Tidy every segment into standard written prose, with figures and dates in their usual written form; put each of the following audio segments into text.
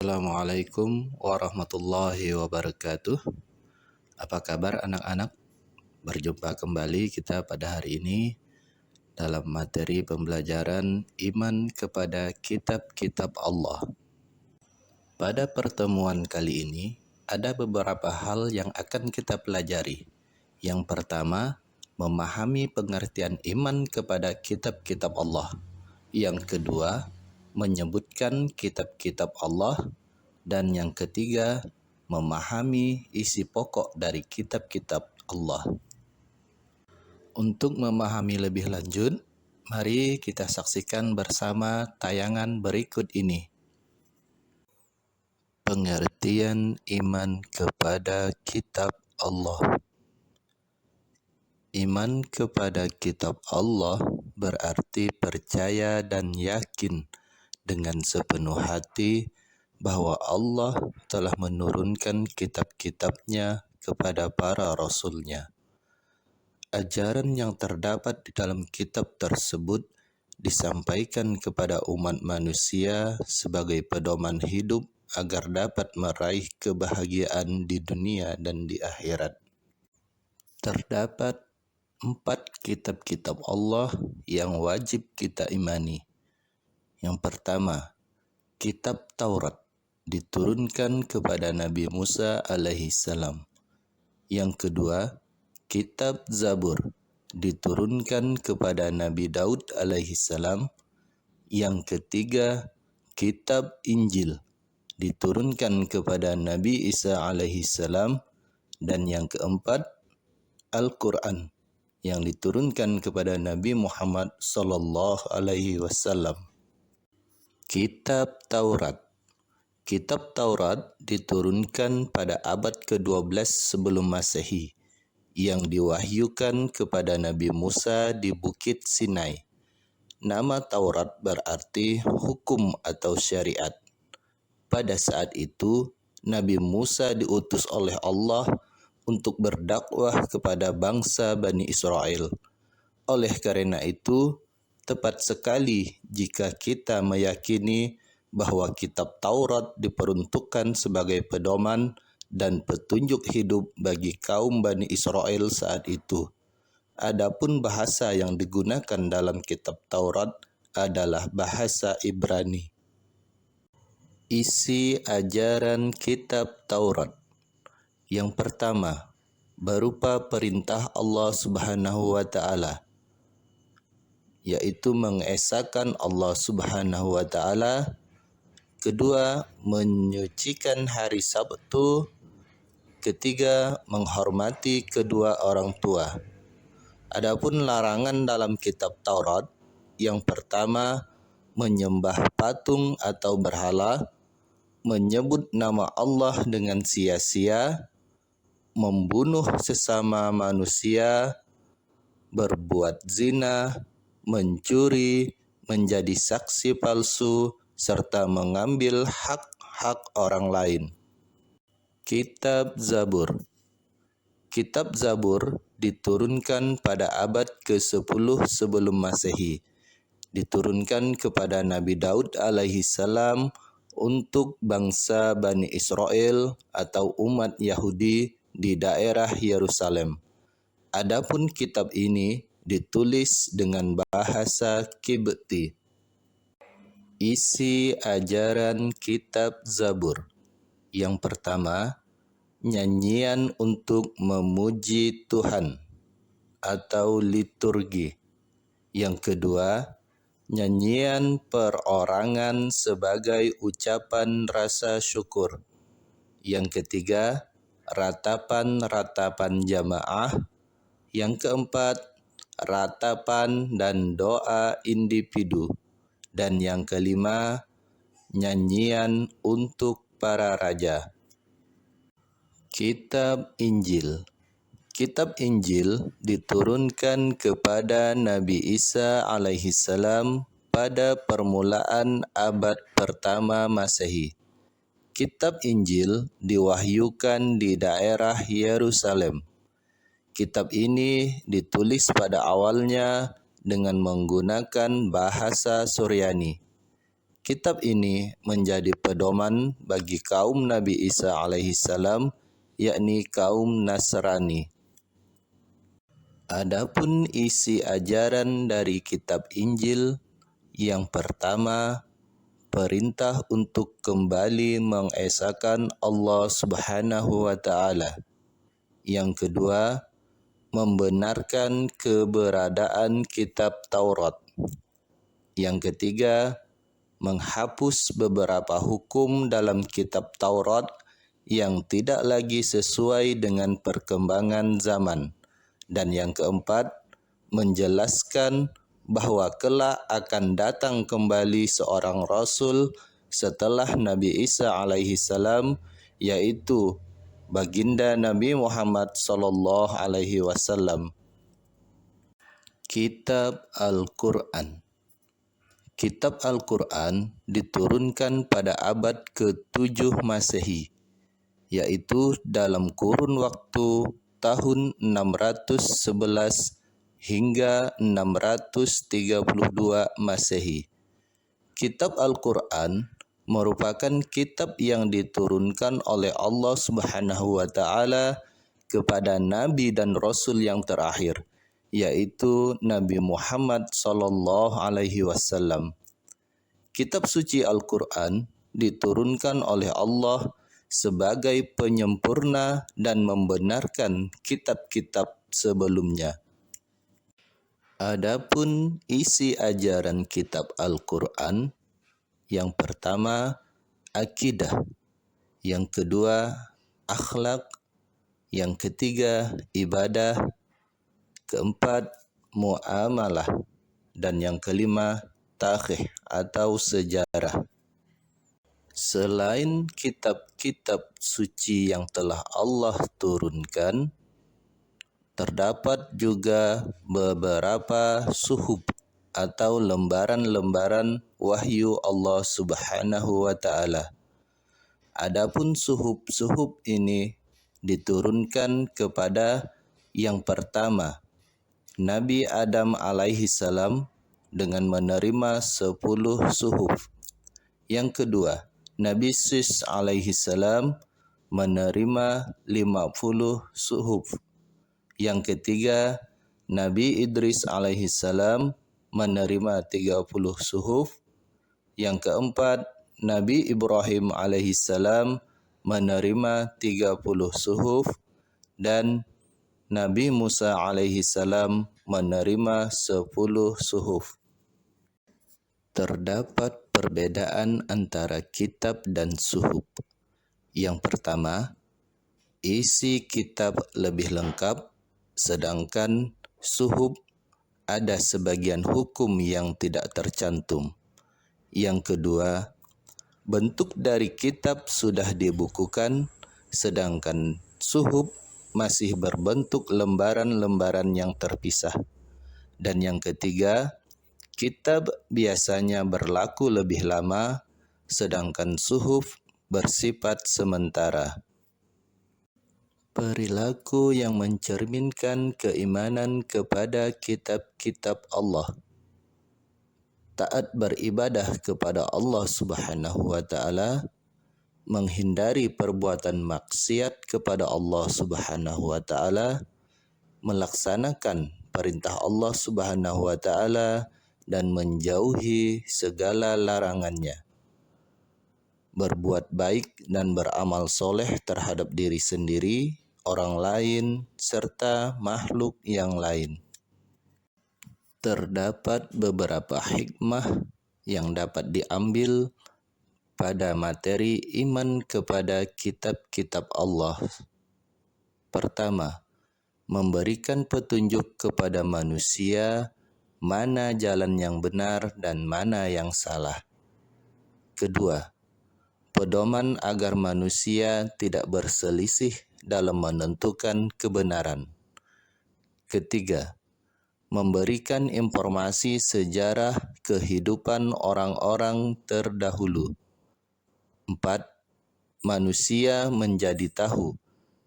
Assalamualaikum warahmatullahi wabarakatuh. Apa kabar anak-anak? Berjumpa kembali kita pada hari ini dalam materi pembelajaran iman kepada kitab-kitab Allah. Pada pertemuan kali ini ada beberapa hal yang akan kita pelajari. Yang pertama, memahami pengertian iman kepada kitab-kitab Allah. Yang kedua, menyebutkan kitab-kitab Allah, dan yang ketiga, memahami isi pokok dari kitab-kitab Allah. Untuk memahami lebih lanjut, mari kita saksikan bersama tayangan berikut ini. Pengertian iman kepada kitab Allah. Iman kepada kitab Allah berarti percaya dan yakin dengan sepenuh hati bahwa Allah telah menurunkan kitab-kitabnya kepada para rasulnya. Ajaran yang terdapat di dalam kitab tersebut disampaikan kepada umat manusia sebagai pedoman hidup agar dapat meraih kebahagiaan di dunia dan di akhirat. Terdapat 4 kitab-kitab Allah yang wajib kita imani. Yang pertama, kitab Taurat diturunkan kepada Nabi Musa alaihissalam. Yang kedua, kitab Zabur diturunkan kepada Nabi Daud alaihissalam. Yang ketiga, kitab Injil diturunkan kepada Nabi Isa alaihissalam. Dan yang keempat, Al-Quran yang diturunkan kepada Nabi Muhammad sallallahu alaihi wasallam. Kitab Taurat. Kitab Taurat diturunkan pada abad ke-12 sebelum Masehi yang diwahyukan kepada Nabi Musa di Bukit Sinai. Nama Taurat berarti hukum atau syariat. Pada saat itu, Nabi Musa diutus oleh Allah untuk berdakwah kepada bangsa Bani Israel. Oleh karena itu, tepat sekali jika kita meyakini bahwa kitab Taurat diperuntukkan sebagai pedoman dan petunjuk hidup bagi kaum Bani Israel saat itu. Adapun bahasa yang digunakan dalam kitab Taurat adalah bahasa Ibrani. Isi ajaran kitab Taurat. Yang pertama, berupa perintah Allah Subhanahu wa Ta'ala, yaitu mengesahkan Allah Subhanahu wa Ta'ala. Kedua, menyucikan hari Sabtu. Ketiga, menghormati kedua orang tua. Adapun larangan dalam kitab Taurat, yang pertama, menyembah patung atau berhala, menyebut nama Allah dengan sia-sia, membunuh sesama manusia, berbuat zina, mencuri, menjadi saksi palsu, serta mengambil hak-hak orang lain. Kitab Zabur. Kitab Zabur diturunkan pada abad ke-10 sebelum Masehi. Diturunkan kepada Nabi Daud alaihissalam untuk bangsa Bani Israel atau umat Yahudi di daerah Yerusalem. Adapun kitab ini ditulis dengan bahasa Kibti. Isi ajaran kitab Zabur. Yang pertama, nyanyian untuk memuji Tuhan atau liturgi. Yang kedua, nyanyian perorangan sebagai ucapan rasa syukur. Yang ketiga, ratapan-ratapan jamaah. Yang keempat, ratapan dan doa individu. Dan yang kelima, nyanyian untuk para raja. Kitab Injil. Kitab Injil diturunkan kepada Nabi Isa alaihissalam pada permulaan abad pertama Masehi. Kitab Injil diwahyukan di daerah Yerusalem. Kitab ini ditulis pada awalnya dengan menggunakan bahasa Suryani. Kitab ini menjadi pedoman bagi kaum Nabi Isa alaihissalam, yakni kaum Nasrani. Adapun isi ajaran dari kitab Injil, yang pertama, perintah untuk kembali mengesahkan Allah Subhanahu wa taala. Yang kedua, membenarkan keberadaan kitab Taurat. Yang ketiga, menghapus beberapa hukum dalam kitab Taurat yang tidak lagi sesuai dengan perkembangan zaman. Dan yang keempat, menjelaskan bahwa kelak akan datang kembali seorang Rasul setelah Nabi Isa alaihissalam, yaitu baginda Nabi Muhammad sallallahu alaihi wasallam. Kitab Al-Quran. Kitab Al-Quran diturunkan pada abad ke-7 Masehi, yaitu dalam kurun waktu tahun 611 hingga 632 Masehi. Kitab Al-Quran merupakan kitab yang diturunkan oleh Allah Subhanahu wa taala kepada nabi dan rasul yang terakhir, yaitu Nabi Muhammad sallallahu alaihi wasallam. Kitab suci Al-Quran diturunkan oleh Allah sebagai penyempurna dan membenarkan kitab-kitab sebelumnya. Adapun isi ajaran kitab Al-Quran, yang pertama akidah, yang kedua akhlak, yang ketiga ibadah, keempat muamalah, dan yang kelima tarikh atau sejarah. Selain kitab-kitab suci yang telah Allah turunkan, terdapat juga beberapa suhuf atau lembaran-lembaran wahyu Allah Subhanahu wa taala. Adapun suhuf-suhuf ini diturunkan kepada yang pertama Nabi Adam alaihi salam dengan menerima 10 suhuf. Yang kedua, Nabi Sis alaihi salam menerima 50 suhuf. Yang ketiga, Nabi Idris alaihi salam menerima 30 suhuf. Yang keempat, Nabi Ibrahim alaihi salam menerima 30 suhuf, dan Nabi Musa alaihi salam menerima 10 suhuf. Terdapat perbedaan antara kitab dan suhuf. Yang pertama, isi kitab lebih lengkap, sedangkan suhuf ada sebagian hukum yang tidak tercantum. Yang kedua, bentuk dari kitab sudah dibukukan, sedangkan suhuf masih berbentuk lembaran-lembaran yang terpisah. Dan yang ketiga, kitab biasanya berlaku lebih lama, sedangkan suhuf bersifat sementara. Perilaku yang mencerminkan keimanan kepada kitab-kitab Allah. Taat beribadah kepada Allah Subhanahu wa taala, menghindari perbuatan maksiat kepada Allah Subhanahu wa taala, melaksanakan perintah Allah Subhanahu wa taala dan menjauhi segala larangannya. Berbuat baik dan beramal soleh terhadap diri sendiri, orang lain, serta makhluk yang lain. Terdapat beberapa hikmah yang dapat diambil pada materi iman kepada kitab-kitab Allah. Pertama, memberikan petunjuk kepada manusia mana jalan yang benar dan mana yang salah. Kedua, pedoman agar manusia tidak berselisih dalam menentukan kebenaran. Ketiga, memberikan informasi sejarah kehidupan orang-orang terdahulu. 4. Manusia menjadi tahu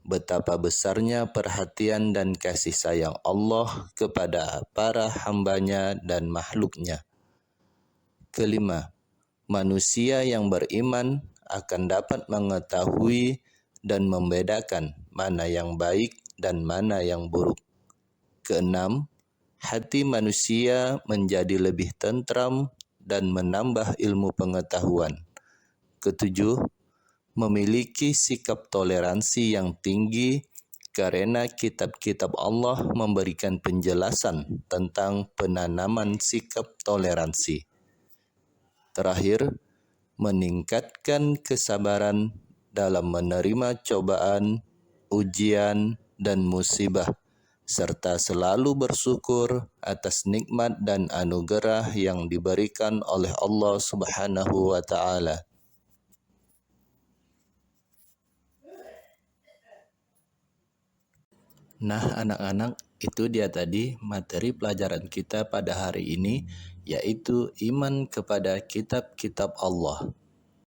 betapa besarnya perhatian dan kasih sayang Allah kepada para hambanya dan makhluknya. Kelima, Manusia yang beriman akan dapat mengetahui dan membedakan mana yang baik dan mana yang buruk. Keenam, hati manusia menjadi lebih tentram dan menambah ilmu pengetahuan. Ketujuh, memiliki sikap toleransi yang tinggi karena kitab-kitab Allah memberikan penjelasan tentang penanaman sikap toleransi. Terakhir, meningkatkan kesabaran dalam menerima cobaan, ujian, dan musibah, serta selalu bersyukur atas nikmat dan anugerah yang diberikan oleh Allah Subhanahu wa Ta'ala. Nah, anak-anak, itu dia tadi materi pelajaran kita pada hari ini, yaitu iman kepada kitab-kitab Allah.